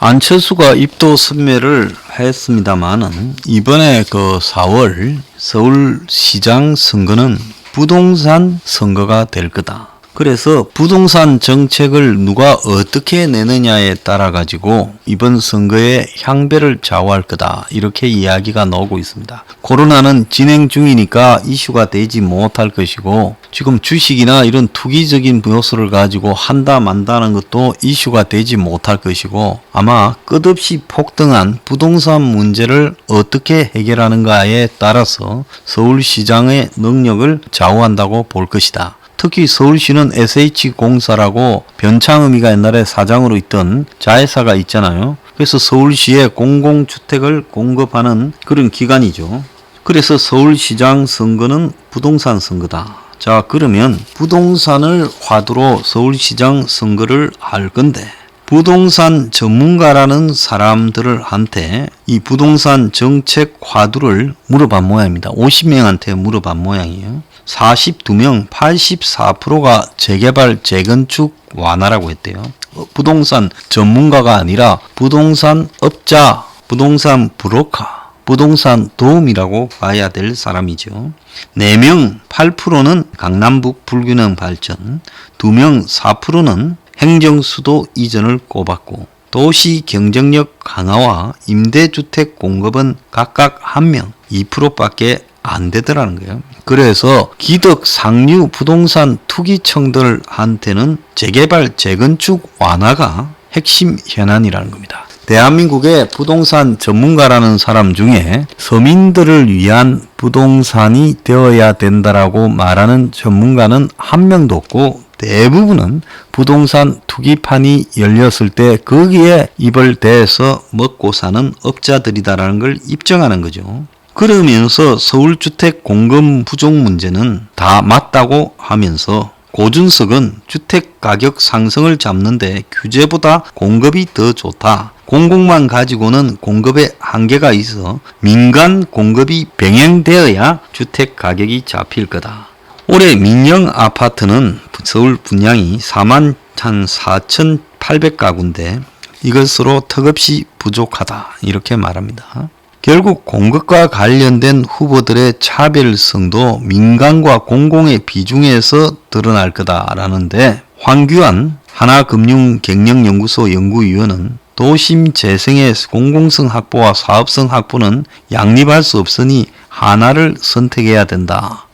안철수가 입도 선매를 했습니다만은 이번에 4월 서울시장 선거는 부동산 선거가 될 거다. 그래서 부동산 정책을 누가 어떻게 내느냐에 따라 가지고 이번 선거의 향배를 좌우할 거다. 이렇게 이야기가 나오고 있습니다. 코로나는 진행 중이니까 이슈가 되지 못할 것이고 지금 주식이나 이런 투기적인 요소를 가지고 한다 만다는 것도 이슈가 되지 못할 것이고 아마 끝없이 폭등한 부동산 문제를 어떻게 해결하는가에 따라서 서울시장의 능력을 좌우한다고 볼 것이다. 특히 서울시는 SH공사라고 변창흠이가 옛날에 사장으로 있던 자회사가 있잖아요. 그래서 서울시에 공공주택을 공급하는 그런 기관이죠. 그래서 서울시장 선거는 부동산 선거다. 자, 그러면 부동산을 화두로 서울시장 선거를 할 건데 부동산 전문가라는 사람들한테 이 부동산 정책 화두를 물어본 모양입니다. 50명한테 물어본 모양이에요. 42명 84%가 재개발 재건축 완화라고 했대요. 부동산 전문가가 아니라 부동산 업자, 부동산 브로커, 부동산 도움이라고 봐야 될 사람이죠. 4명 8%는 강남북 불균형 발전, 2명 4%는 행정수도 이전을 꼽았고 도시 경쟁력 강화와 임대주택 공급은 각각 1명 2%밖에 안 되더라는 거예요. 그래서 기득 상류 부동산 투기청들한테는 재개발 재건축 완화가 핵심 현안이라는 겁니다. 대한민국의 부동산 전문가라는 사람 중에 서민들을 위한 부동산이 되어야 된다라고 말하는 전문가는 한 명도 없고 대부분은 부동산 투기판이 열렸을 때 거기에 입을 대서 먹고 사는 업자들이다라는 걸 입증하는 거죠. 그러면서 서울주택 공급 부족 문제는 다 맞다고 하면서 고준석은 주택가격 상승을 잡는데 규제보다 공급이 더 좋다. 공공만 가지고는 공급에 한계가 있어 민간 공급이 병행되어야 주택가격이 잡힐 거다. 올해 민영 아파트는 서울 분양이 44,800가구인데 이것으로 턱없이 부족하다. 이렇게 말합니다. 결국 공급과 관련된 후보들의 차별성도 민간과 공공의 비중에서 드러날 거다라는데 황규환 하나금융경영연구소 연구위원은 도심 재생의 공공성 확보와 사업성 확보는 양립할 수 없으니 하나를 선택해야 된다.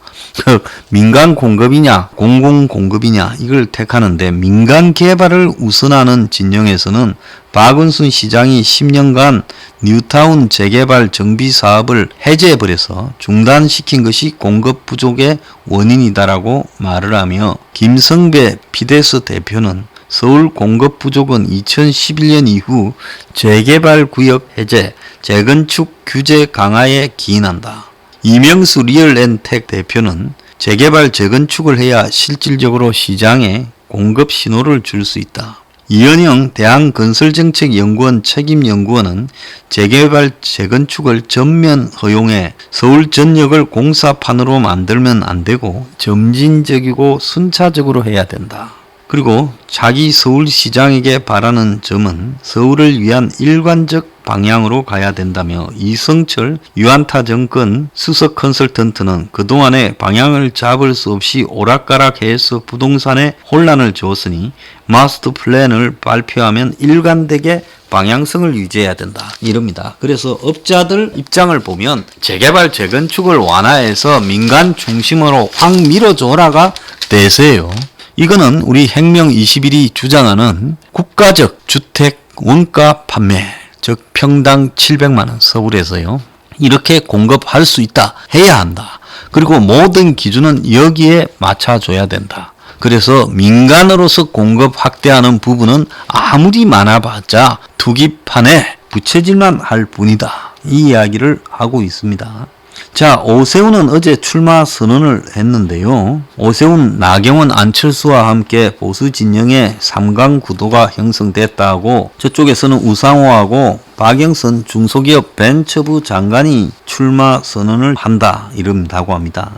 민간 공급이냐 공공 공급이냐 이걸 택하는데 민간 개발을 우선하는 진영에서는 박은순 시장이 10년간 뉴타운 재개발 정비 사업을 해제해버려서 중단시킨 것이 공급 부족의 원인이다라고 말을 하며 김성배 피데스 대표는 서울 공급 부족은 2011년 이후 재개발 구역 해제, 재건축 규제 강화에 기인한다. 이명수 리얼엔텍 대표는 재개발 재건축을 해야 실질적으로 시장에 공급 신호를 줄 수 있다. 이현영 대한건설정책연구원 책임연구원은 재개발 재건축을 전면 허용해 서울 전역을 공사판으로 만들면 안 되고 점진적이고 순차적으로 해야 된다. 그리고 자기 서울시장에게 바라는 점은 서울을 위한 일관적 방향으로 가야 된다며 이성철 유한타 정권 수석 컨설턴트는 그동안의 방향을 잡을 수 없이 오락가락해서 부동산에 혼란을 주었으니 마스터 플랜을 발표하면 일관되게 방향성을 유지해야 된다. 이럽니다. 그래서 업자들 입장을 보면 재개발 재건축을 완화해서 민간 중심으로 확 밀어줘라가 대세예요. 이거는 우리 행명21이 주장하는 국가적 주택 원가 판매, 즉 평당 700만 원 서울에서요. 이렇게 공급할 수 있다. 해야 한다. 그리고 모든 기준은 여기에 맞춰줘야 된다. 그래서 민간으로서 공급 확대하는 부분은 아무리 많아봤자 투기판에 붙여질만 할 뿐이다. 이 이야기를 하고 있습니다. 자, 오세훈은 어제 출마 선언을 했는데요. 오세훈, 나경원, 안철수와 함께 보수 진영의 3강 구도가 형성됐다고 저쪽에서는 우상호하고 박영선 중소기업 벤처부 장관이 출마 선언을 한다 이런다고 합니다.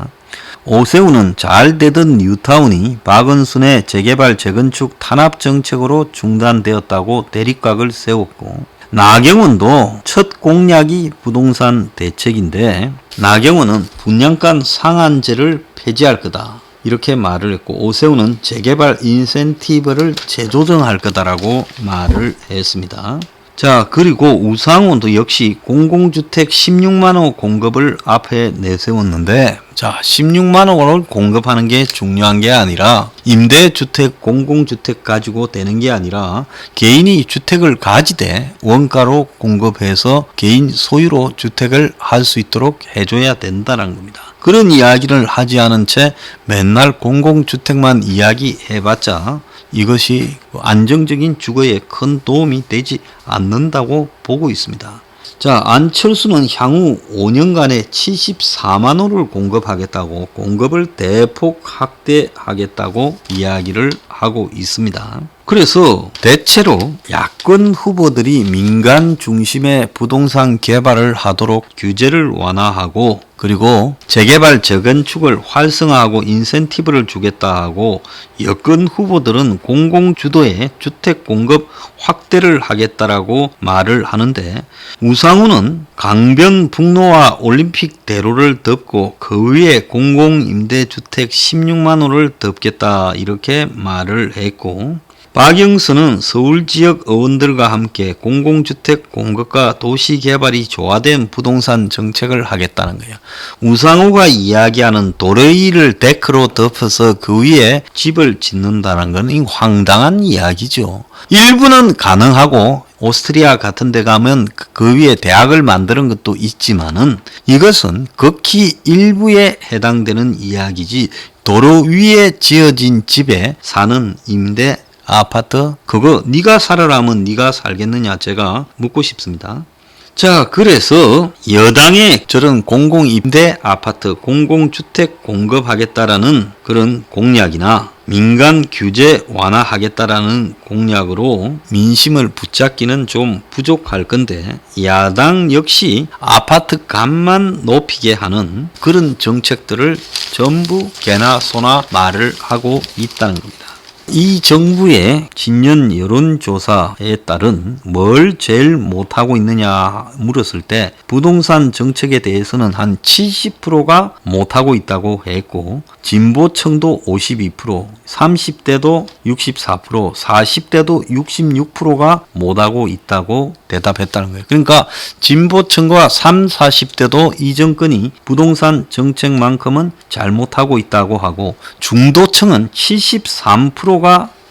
오세훈은 잘 되던 뉴타운이 박은순의 재개발 재건축 탄압 정책으로 중단되었다고 대립각을 세웠고, 나경원도 첫 공약이 부동산 대책인데 나경원은 분양가 상한제를 폐지할 거다 이렇게 말을 했고, 오세훈은 재개발 인센티브를 재조정할 거다라고 말을 했습니다. 자, 그리고 우상호도 역시 공공주택 16만호 공급을 앞에 내세웠는데, 자, 16만호를 공급하는 게 중요한 게 아니라 임대주택, 공공주택 가지고 되는 게 아니라 개인이 주택을 가지되 원가로 공급해서 개인 소유로 주택을 할 수 있도록 해줘야 된다는 겁니다. 그런 이야기를 하지 않은 채 맨날 공공주택만 이야기해봤자 이것이 안정적인 주거에 큰 도움이 되지 않는다고 보고 있습니다. 자, 안철수는 향후 5년간에 74만 호를 공급하겠다고, 공급을 대폭 확대하겠다고 이야기를 하고 있습니다. 그래서 대체로 야권 후보들이 민간 중심의 부동산 개발을 하도록 규제를 완화하고, 그리고 재개발 재건축을 활성화하고 인센티브를 주겠다 하고, 여권 후보들은 공공주도의 주택 공급 확대를 하겠다라고 말을 하는데, 우상호는 강변북로와 올림픽대로를 덮고 그 위에 공공임대주택 16만 호를 덮겠다 이렇게 말을 했고, 박영선은 서울 지역 의원들과 함께 공공주택 공급과 도시개발이 조화된 부동산 정책을 하겠다는 거예요. 우상호가 이야기하는 도로 위를 데크로 덮어서 그 위에 집을 짓는다는 건 황당한 이야기죠. 일부는 가능하고 오스트리아 같은 데 가면 그 위에 대학을 만드는 것도 있지만은 이것은 극히 일부에 해당되는 이야기지, 도로 위에 지어진 집에 사는 임대 아파트, 그거 네가 살아라면 네가 살겠느냐, 제가 묻고 싶습니다. 자, 그래서 여당의 저런 공공임대 아파트, 공공주택 공급하겠다라는 그런 공약이나 민간 규제 완화하겠다라는 공약으로 민심을 붙잡기는 좀 부족할 건데, 야당 역시 아파트 값만 높이게 하는 그런 정책들을 전부 개나 소나 말을 하고 있다는 겁니다. 이 정부의 진년 여론조사에 따른 뭘 제일 못하고 있느냐 물었을 때 부동산 정책에 대해서는 한 70%가 못하고 있다고 했고, 진보층도 52%, 30대도 64%, 40대도 66%가 못하고 있다고 대답했다는 거예요. 그러니까 진보층과 30, 40대도 이 정권이 부동산 정책만큼은 잘못하고 있다고 하고, 중도층은 73%가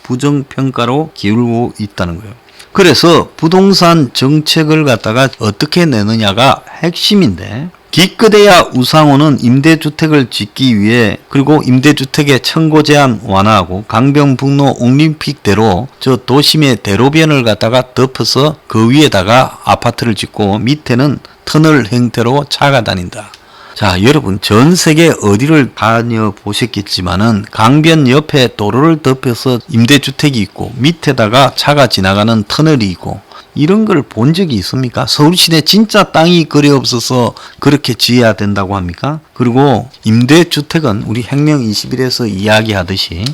부정평가로 기울고 있다는 거예요. 그래서 부동산 정책을 갖다가 어떻게 내느냐가 핵심인데, 기껏해야 우상호는 임대주택을 짓기 위해, 그리고 임대주택의 청구 제한 완화하고 강변북로 올림픽대로 저 도심의 대로변을 갖다가 덮어서 그 위에다가 아파트를 짓고 밑에는 터널 형태로 차가 다닌다. 자, 여러분 전 세계 어디를 다녀보셨겠지만은 강변 옆에 도로를 덮여서 임대주택이 있고 밑에다가 차가 지나가는 터널이 있고 이런 걸 본 적이 있습니까? 서울시내 진짜 땅이 거리 없어서 그렇게 지어야 된다고 합니까? 그리고 임대주택은 우리 혁명 21에서 이야기하듯이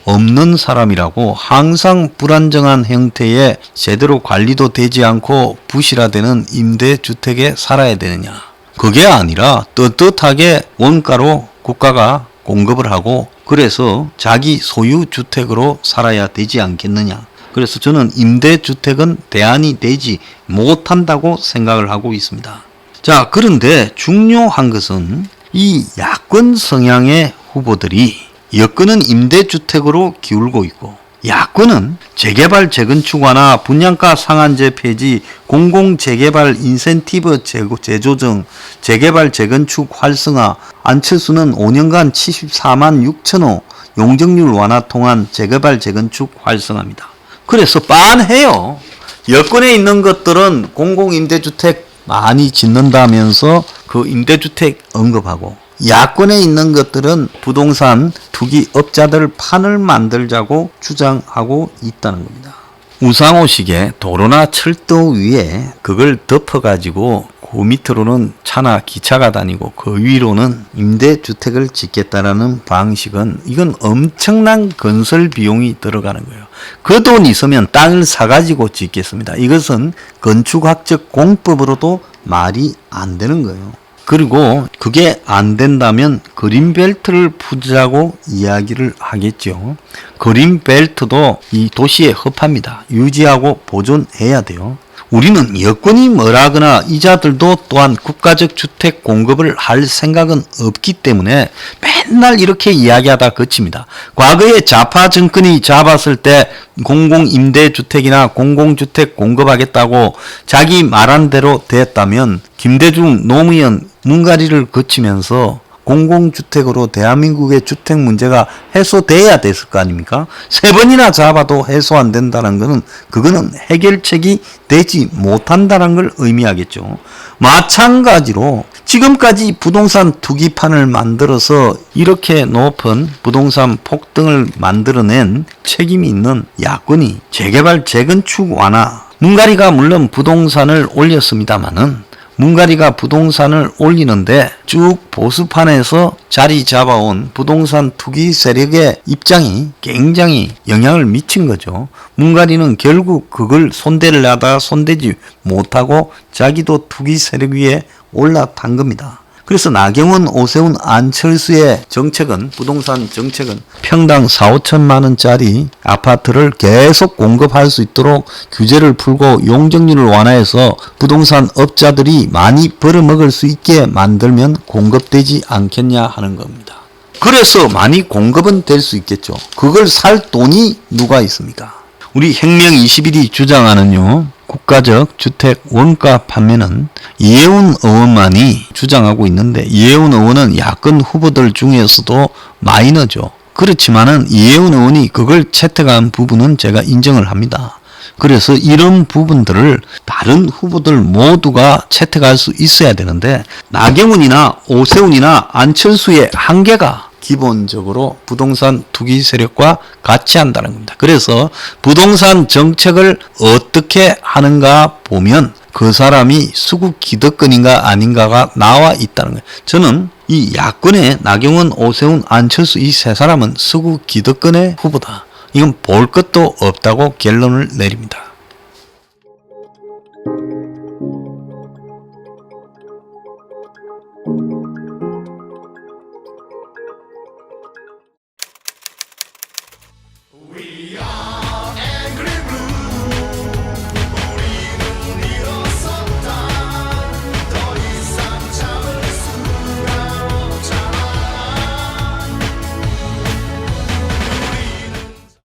없는 사람이라고 항상 불안정한 형태의 제대로 관리도 되지 않고 부실화되는 임대주택에 살아야 되느냐. 그게 아니라 떳떳하게 원가로 국가가 공급을 하고 그래서 자기 소유 주택으로 살아야 되지 않겠느냐. 그래서 저는 임대주택은 대안이 되지 못한다고 생각을 하고 있습니다. 자, 그런데 중요한 것은 이 야권 성향의 후보들이 여권은 임대주택으로 기울고 있고 야권은 재개발 재건축 완화, 분양가 상한제 폐지, 공공재개발 인센티브 재조정, 재개발 재건축 활성화, 안철수는 5년간 74만 6천호 용적률 완화 통한 재개발 재건축 활성화입니다. 그래서 빤해요. 여권에 있는 것들은 공공임대주택 많이 짓는다면서 그 임대주택 언급하고, 야권에 있는 것들은 부동산 투기업자들 판을 만들자고 주장하고 있다는 겁니다. 우상호식의 도로나 철도 위에 그걸 덮어가지고 그 밑으로는 차나 기차가 다니고 그 위로는 임대주택을 짓겠다라는 방식은 이건 엄청난 건설 비용이 들어가는 거예요. 그 돈 있으면 땅을 사가지고 짓겠습니다. 이것은 건축학적 공법으로도 말이 안 되는 거예요. 그리고 그게 안 된다면 그린벨트를 푸자고 이야기를 하겠죠. 그린벨트도 이 도시에 허팝니다. 유지하고 보존해야 돼요. 우리는 여건이 뭐라거나 이자들도 또한 국가적 주택 공급을 할 생각은 없기 때문에 맨날 이렇게 이야기하다 그칩니다. 과거에 좌파 정권이 잡았을 때 공공임대주택이나 공공주택 공급하겠다고 자기 말한 대로 됐다면 김대중 노무현 문가리를 거치면서 공공주택으로 대한민국의 주택 문제가 해소돼야 됐을 거 아닙니까? 3번이나 잡아도 해소 안 된다는 것은 그거는 해결책이 되지 못한다는 걸 의미하겠죠. 마찬가지로 지금까지 부동산 투기판을 만들어서 이렇게 높은 부동산 폭등을 만들어낸 책임이 있는 야권이 재개발 재건축 완화, 문가리가 물론 부동산을 올렸습니다마는 문가리가 부동산을 올리는데 쭉 보수판에서 자리 잡아온 부동산 투기 세력의 입장이 굉장히 영향을 미친 거죠. 문가리는 결국 그걸 손대려 하다가 손대지 못하고 자기도 투기 세력 위에 올라탄 겁니다. 그래서 나경원, 오세훈, 안철수의 정책은, 부동산 정책은 평당 4, 5천만 원짜리 아파트를 계속 공급할 수 있도록 규제를 풀고 용적률을 완화해서 부동산 업자들이 많이 벌어먹을 수 있게 만들면 공급되지 않겠냐 하는 겁니다. 그래서 많이 공급은 될 수 있겠죠. 그걸 살 돈이 누가 있습니까? 우리 혁명 21이 주장하는요, 국가적 주택 원가 판매는 이해운 의원만이 주장하고 있는데, 이해운 의원은 야권 후보들 중에서도 마이너죠. 그렇지만은 이해운 의원이 그걸 채택한 부분은 제가 인정을 합니다. 그래서 이런 부분들을 다른 후보들 모두가 채택할 수 있어야 되는데, 나경원이나 오세훈이나 안철수의 한계가 기본적으로 부동산 투기 세력과 같이 한다는 겁니다. 그래서 부동산 정책을 어떻게 하는가 보면 그 사람이 수구 기득권인가 아닌가가 나와 있다는 거예요. 저는 이 야권의 나경원, 오세훈, 안철수 이 세 사람은 수구 기득권의 후보다. 이건 볼 것도 없다고 결론을 내립니다.